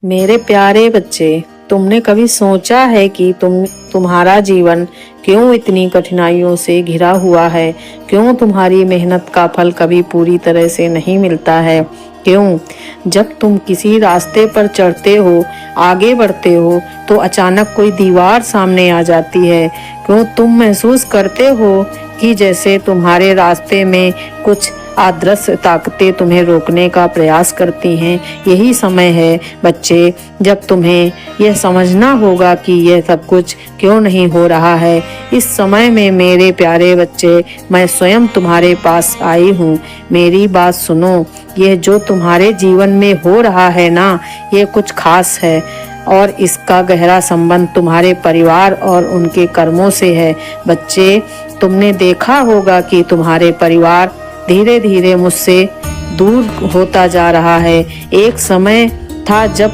मेरे प्यारे बच्चे, तुमने कभी सोचा है कि तुम्हारा जीवन क्यों इतनी कठिनाइयों से घिरा हुआ है? क्यों तुम्हारी मेहनत का फल कभी पूरी तरह से नहीं मिलता है? क्यों जब तुम किसी रास्ते पर चढ़ते हो, आगे बढ़ते हो, तो अचानक कोई दीवार सामने आ जाती है? क्यों तुम महसूस करते हो कि जैसे तुम्हारे रास्ते में कुछ अदृश्य ताकतें तुम्हें रोकने का प्रयास करती हैं? यही समय है बच्चे, जब तुम्हें यह समझना होगा कि यह सब कुछ क्यों नहीं हो रहा है। इस समय में मेरे प्यारे बच्चे, मैं स्वयं तुम्हारे पास आई हूँ। मेरी बात सुनो। यह जो तुम्हारे जीवन में हो रहा है ना, ये कुछ खास है और इसका गहरा संबंध तुम्हारे परिवार और उनके कर्मों से है। बच्चे, तुमने देखा होगा कि तुम्हारे परिवार धीरे धीरे मुझसे दूर होता जा रहा है। एक समय था जब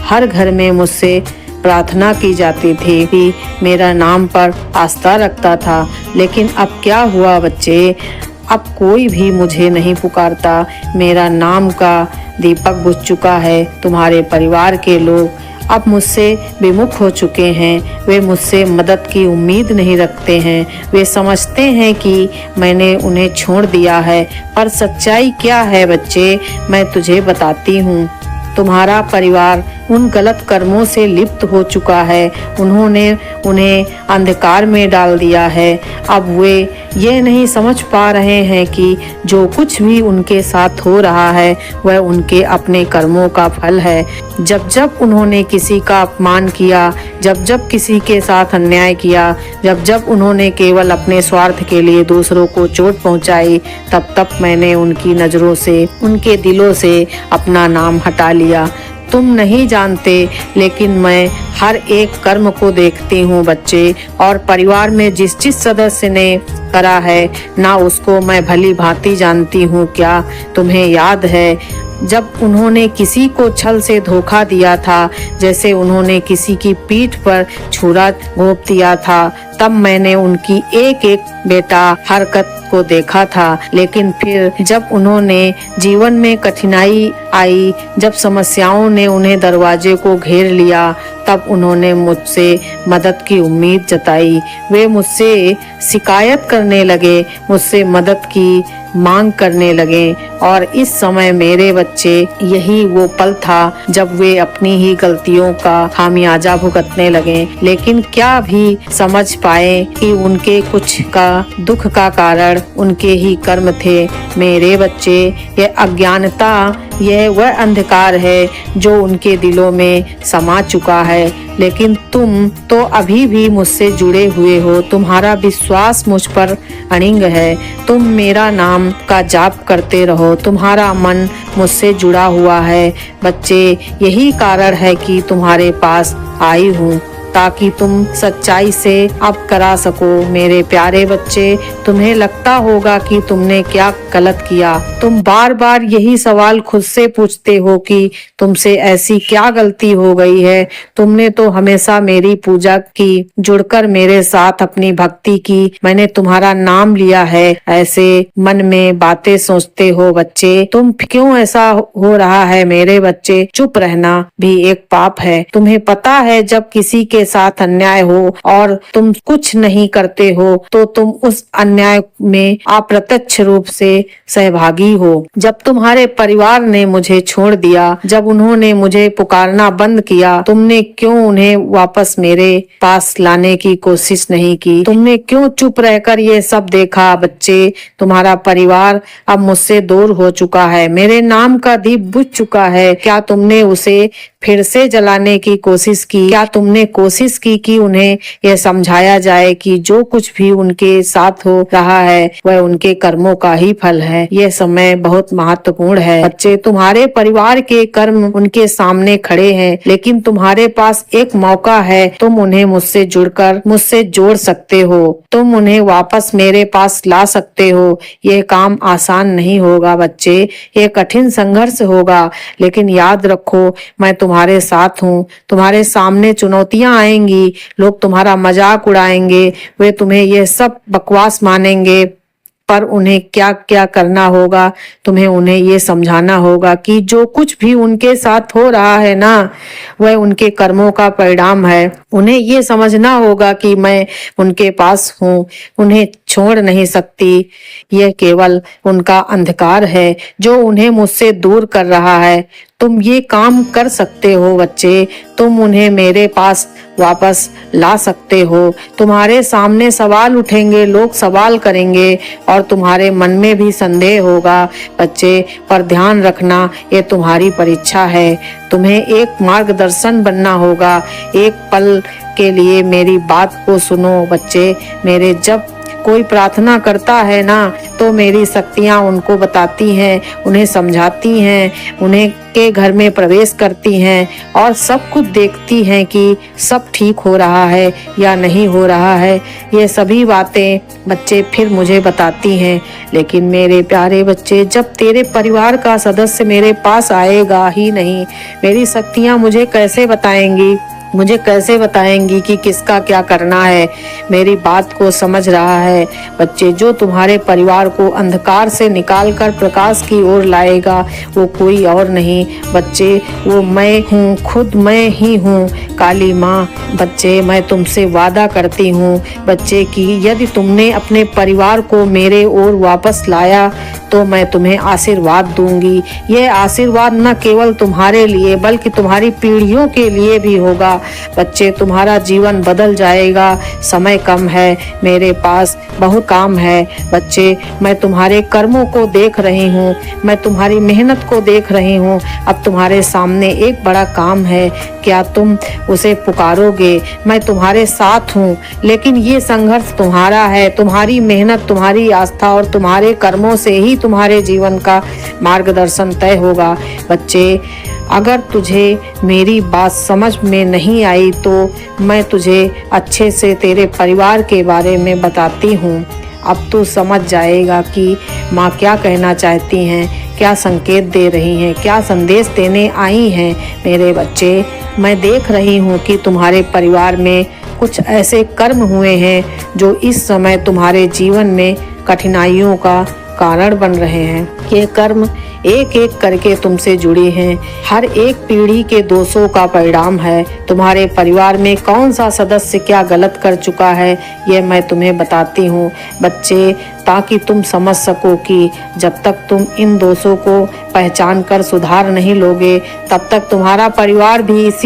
हर घर में मुझसे प्रार्थना की जाती थी कि मेरा नाम पर आस्था रखता था। लेकिन अब क्या हुआ बच्चे? अब कोई भी मुझे नहीं पुकारता। मेरा नाम का दीपक बुझ चुका है। तुम्हारे परिवार के लोग अब मुझसे विमुख हो चुके हैं। वे मुझसे मदद की उम्मीद नहीं रखते हैं। वे समझते हैं कि मैंने उन्हें छोड़ दिया है। पर सच्चाई क्या है बच्चे? मैं तुझे बताती हूँ। तुम्हारा परिवार उन गलत कर्मों से लिप्त हो चुका है। उन्होंने उन्हें अंधकार में डाल दिया है। अब वे ये नहीं समझ पा रहे हैं कि जो कुछ भी उनके साथ हो रहा है वह उनके अपने कर्मों का फल है। जब जब उन्होंने किसी का अपमान किया, जब जब किसी के साथ अन्याय किया, जब जब उन्होंने केवल अपने स्वार्थ के लिए दूसरों को चोट पहुंचाई, तब तब मैंने उनकी नजरों से, उनके दिलों से अपना नाम हटा लिया। तुम नहीं जानते, लेकिन मैं हर एक कर्म को देखती हूँ बच्चे, और परिवार में जिस जिस सदस्य ने करा है ना, उसको मैं भली भांति जानती हूँ। क्या तुम्हें याद है जब उन्होंने किसी को छल से धोखा दिया था, जैसे उन्होंने किसी की पीठ पर छुरा घोंप दिया था? तब मैंने उनकी एक एक बेटा हरकत को देखा था। लेकिन फिर जब उन्होंने जीवन में कठिनाई आई, जब समस्याओं ने उन्हें दरवाजे को घेर लिया, तब उन्होंने मुझसे मदद की उम्मीद जताई। वे मुझसे शिकायत करने लगे, मुझसे मदद की मांग करने लगे। और इस समय मेरे बच्चे, यही वो पल था जब वे अपनी ही गलतियों का खामियाजा भुगतने लगे। लेकिन क्या भी समझ पाए कि उनके कुछ का दुख का कारण उनके ही कर्म थे। मेरे बच्चे, यह अज्ञानता, यह वह अंधकार है जो उनके दिलों में समा चुका है। लेकिन तुम तो अभी भी मुझसे जुड़े हुए हो। तुम्हारा विश्वास मुझ पर अड़िग है। तुम मेरा नाम का जाप करते रहो। तुम्हारा मन मुझसे जुड़ा हुआ है बच्चे। यही कारण है कि तुम्हारे पास आई हूँ, ताकि तुम सच्चाई से अब करा सको। मेरे प्यारे बच्चे, तुम्हें लगता होगा कि तुमने क्या गलत किया। तुम बार बार यही सवाल खुद से पूछते हो कि तुमसे ऐसी क्या गलती हो गई है। तुमने तो हमेशा मेरी पूजा की, जुड़कर मेरे साथ अपनी भक्ति की। मैंने तुम्हारा नाम लिया है। ऐसे मन में बातें सोचते हो बच्चे। तुम क्यों ऐसा हो रहा है मेरे बच्चे? चुप रहना भी एक पाप है। तुम्हें पता है, जब किसी के साथ अन्याय हो और तुम कुछ नहीं करते हो, तो तुम उस अन्याय में अप्रत्यक्ष रूप से सहभागी हो। जब तुम्हारे परिवार ने मुझे छोड़ दिया, जब उन्होंने मुझे पुकारना बंद किया, तुमने क्यों उन्हें वापस मेरे पास लाने की कोशिश नहीं की? तुमने क्यों चुप रहकर ये सब देखा बच्चे? तुम्हारा परिवार अब मुझसे दूर हो चुका है। मेरे नाम का दीप बुझ चुका है। क्या तुमने उसे फिर से जलाने की कोशिश की? क्या तुमने कोशिश की कि उन्हें यह समझाया जाए कि जो कुछ भी उनके साथ हो रहा है वह उनके कर्मों का ही फल है? यह समय बहुत महत्वपूर्ण है बच्चे। तुम्हारे परिवार के कर्म उनके सामने खड़े हैं, लेकिन तुम्हारे पास एक मौका है। तुम उन्हें मुझसे जुड़कर मुझसे जोड़ सकते हो। तुम उन्हें वापस मेरे पास ला सकते हो। यह काम आसान नहीं होगा बच्चे, यह कठिन संघर्ष होगा, लेकिन याद रखो, मैं तुम्हारे साथ हूँ। तुम्हारे सामने चुनौतियां आएंगी, लोग तुम्हारा मजाक उड़ाएंगे, वे तुम्हें यह सब बकवास मानेंगे, पर उन्हें क्या क्या करना होगा, तुम्हें उन्हें ये समझाना होगा कि जो कुछ भी उनके साथ हो रहा है ना, वह उनके कर्मों का परिणाम है। उन्हें ये समझना होगा कि मैं उनके पास हूँ, उन्हें छोड़ नहीं सकती। यह केवल उनका अंधकार है जो उन्हें मुझसे दूर कर रहा है। तुम ये काम कर सकते हो बच्चे, तुम उन्हें मेरे पास वापस ला सकते हो। तुम्हारे सामने सवाल उठेंगे, लोग सवाल करेंगे और तुम्हारे मन में भी संदेह होगा बच्चे, पर ध्यान रखना ये तुम्हारी परीक्षा है। तुम्हें एक मार्गदर्शन बनना होगा। एक पल के लिए मेरी बात को सुनो बच्चे मेरे। जब कोई प्रार्थना करता है ना, तो मेरी शक्तियाँ उनको बताती हैं, उन्हें समझाती हैं, उन्हें के घर में प्रवेश करती हैं और सब कुछ देखती हैं कि सब ठीक हो रहा है या नहीं हो रहा है। ये सभी बातें बच्चे फिर मुझे बताती हैं। लेकिन मेरे प्यारे बच्चे, जब तेरे परिवार का सदस्य मेरे पास आएगा ही नहीं, मेरी शक्तियाँ मुझे कैसे बताएंगी, मुझे कैसे बताएंगी कि किसका क्या करना है। मेरी बात को समझ रहा है बच्चे, जो तुम्हारे परिवार को अंधकार से निकालकर प्रकाश की ओर लाएगा वो कोई और नहीं बच्चे, वो मैं हूँ, खुद मैं ही हूँ, काली माँ। बच्चे, मैं तुमसे वादा करती हूँ बच्चे कि यदि तुमने अपने परिवार को मेरे ओर वापस लाया तो मैं तुम्हें आशीर्वाद दूंगी। यह आशीर्वाद न केवल तुम्हारे लिए बल्कि तुम्हारी पीढ़ियों के लिए भी होगा बच्चे। तुम्हारा जीवन बदल जाएगा। समय कम है, मेरे पास बहुत काम है बच्चे। मैं तुम्हारे कर्मों को देख रही हूँ, मैं तुम्हारी मेहनत को देख रही हूँ। अब तुम्हारे सामने एक बड़ा काम है, क्या तुम उसे पुकारोगे? मैं तुम्हारे साथ हूँ, लेकिन ये संघर्ष तुम्हारा है। तुम्हारी मेहनत, तुम्हारी आस्था और तुम्हारे कर्मों से ही तुम्हारे जीवन का मार्गदर्शन तय होगा बच्चे। अगर तुझे मेरी बात समझ में नहीं आई तो मैं तुझे अच्छे से तेरे परिवार के बारे में बताती हूँ। अब तू समझ जाएगा कि माँ क्या कहना चाहती हैं, क्या संकेत दे रही हैं, क्या संदेश देने आई हैं। मेरे बच्चे, मैं देख रही हूँ कि तुम्हारे परिवार में कुछ ऐसे कर्म हुए हैं जो इस समय तुम्हारे जीवन में कठिनाइयों का कारण बन रहे हैं। ये कर्म एक एक करके तुमसे जुड़े हैं। हर एक पीढ़ी के दोषों का परिणाम है। तुम्हारे परिवार में कौन सा सदस्य क्या गलत कर चुका है, यह मैं तुम्हें बताती हूँ बच्चे, ताकि तुम समझ सको कि जब तक तुम इन दोषों को पहचान कर सुधार नहीं लोगे, तब तक तुम्हारा परिवार भी इसी